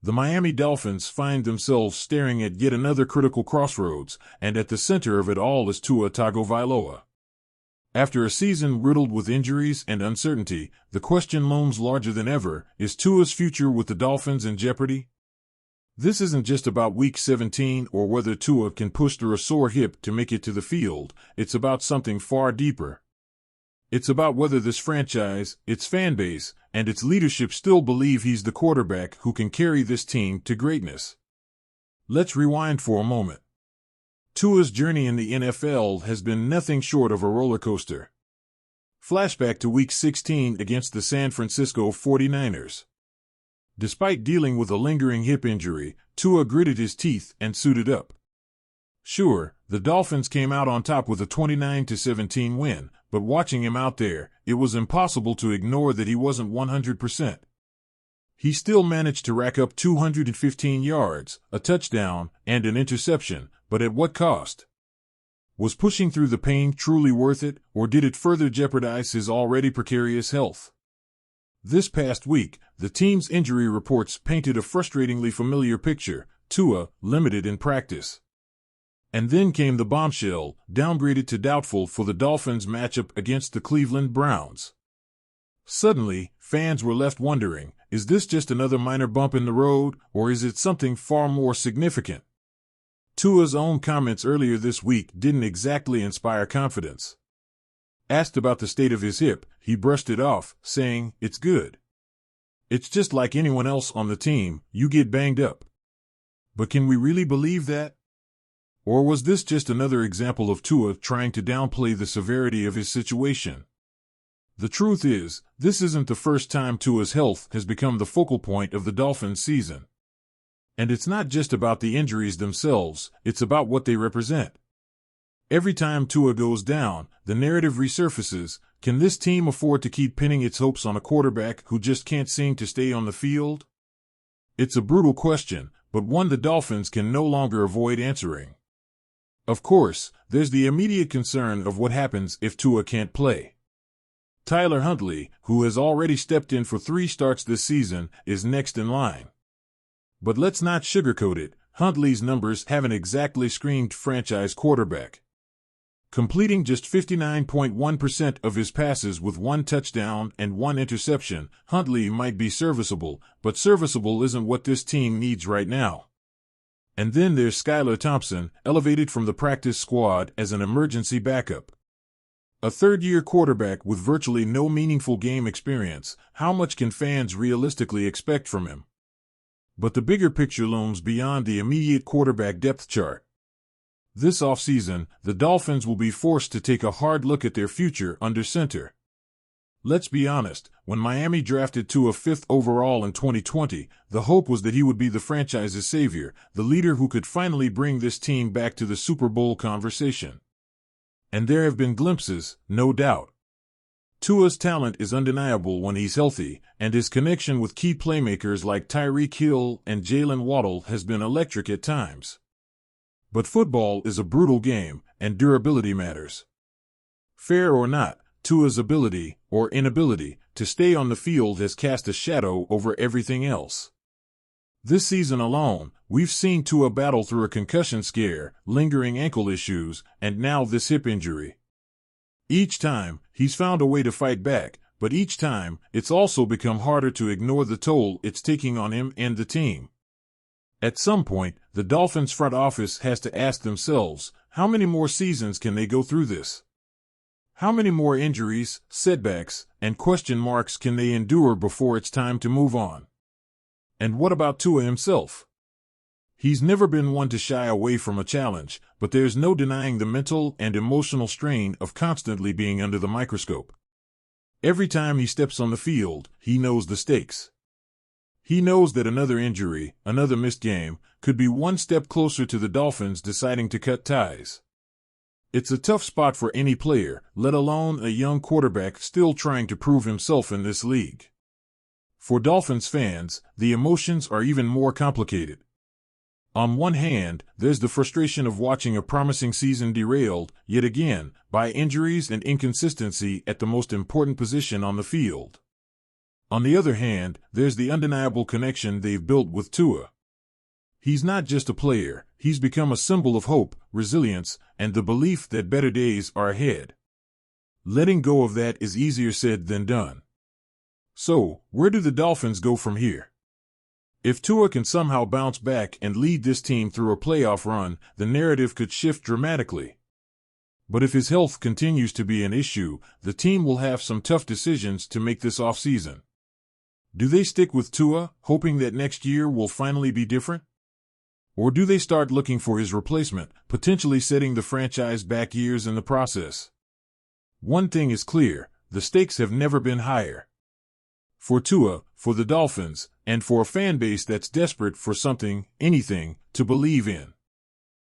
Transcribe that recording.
The Miami Dolphins find themselves staring at yet another critical crossroads, and at the center of it all is Tua Tagovailoa. After a season riddled with injuries and uncertainty, the question looms larger than ever: is Tua's future with the Dolphins in jeopardy? This isn't just about Week 17 or whether Tua can push through a sore hip to make it to the field. It's about something far deeper. It's about whether this franchise, its fan base, and its leadership still believe he's the quarterback who can carry this team to greatness. Let's rewind for a moment. Tua's journey in the NFL has been nothing short of a roller coaster. Flashback to Week 16 against the San Francisco 49ers. Despite dealing with a lingering hip injury, Tua gritted his teeth and suited up. Sure, the Dolphins came out on top with a 29-17 win, but watching him out there, it was impossible to ignore that he wasn't 100%. He still managed to rack up 215 yards, a touchdown, and an interception, but at what cost? Was pushing through the pain truly worth it, or did it further jeopardize his already precarious health? This past week, the team's injury reports painted a frustratingly familiar picture: Tua, limited in practice. And then came the bombshell, downgraded to doubtful for the Dolphins' matchup against the Cleveland Browns. Suddenly, fans were left wondering, is this just another minor bump in the road, or is it something far more significant? Tua's own comments earlier this week didn't exactly inspire confidence. Asked about the state of his hip, he brushed it off, saying, "It's good. It's just like anyone else on the team, you get banged up." But can we really believe that? Or was this just another example of Tua trying to downplay the severity of his situation? The truth is, this isn't the first time Tua's health has become the focal point of the Dolphins' season. And it's not just about the injuries themselves, it's about what they represent. Every time Tua goes down, the narrative resurfaces: can this team afford to keep pinning its hopes on a quarterback who just can't seem to stay on the field? It's a brutal question, but one the Dolphins can no longer avoid answering. Of course, there's the immediate concern of what happens if Tua can't play. Tyler Huntley, who has already stepped in for 3 starts this season, is next in line. But let's not sugarcoat it, Huntley's numbers haven't exactly screamed franchise quarterback. Completing just 59.1% of his passes with 1 touchdown and 1 interception, Huntley might be serviceable, but serviceable isn't what this team needs right now. And then there's Skylar Thompson, elevated from the practice squad as an emergency backup. A third-year quarterback with virtually no meaningful game experience. How much can fans realistically expect from him? But the bigger picture looms beyond the immediate quarterback depth chart. This offseason, the Dolphins will be forced to take a hard look at their future under center. Let's be honest, when Miami drafted Tua 5th overall in 2020, the hope was that he would be the franchise's savior, the leader who could finally bring this team back to the Super Bowl conversation. And there have been glimpses, no doubt. Tua's talent is undeniable when he's healthy, and his connection with key playmakers like Tyreek Hill and Jalen Waddle has been electric at times. But football is a brutal game, and durability matters. Fair or not, Tua's ability, or inability, to stay on the field has cast a shadow over everything else. This season alone, we've seen Tua battle through a concussion scare, lingering ankle issues, and now this hip injury. Each time, he's found a way to fight back, but each time, it's also become harder to ignore the toll it's taking on him and the team. At some point, the Dolphins front office has to ask themselves, how many more seasons can they go through this? How many more injuries, setbacks, and question marks can they endure before it's time to move on? And what about Tua himself? He's never been one to shy away from a challenge, but there's no denying the mental and emotional strain of constantly being under the microscope. Every time he steps on the field, he knows the stakes. He knows that another injury, another missed game, could be one step closer to the Dolphins deciding to cut ties. It's a tough spot for any player, let alone a young quarterback still trying to prove himself in this league. For Dolphins fans, the emotions are even more complicated. On one hand, there's the frustration of watching a promising season derailed, yet again, by injuries and inconsistency at the most important position on the field. On the other hand, there's the undeniable connection they've built with Tua. He's not just a player, he's become a symbol of hope, resilience, and the belief that better days are ahead. Letting go of that is easier said than done. So, where do the Dolphins go from here? If Tua can somehow bounce back and lead this team through a playoff run, the narrative could shift dramatically. But if his health continues to be an issue, the team will have some tough decisions to make this offseason. Do they stick with Tua, hoping that next year will finally be different? Or do they start looking for his replacement, potentially setting the franchise back years in the process? One thing is clear, the stakes have never been higher. For Tua, for the Dolphins, and for a fan base that's desperate for something, anything, to believe in.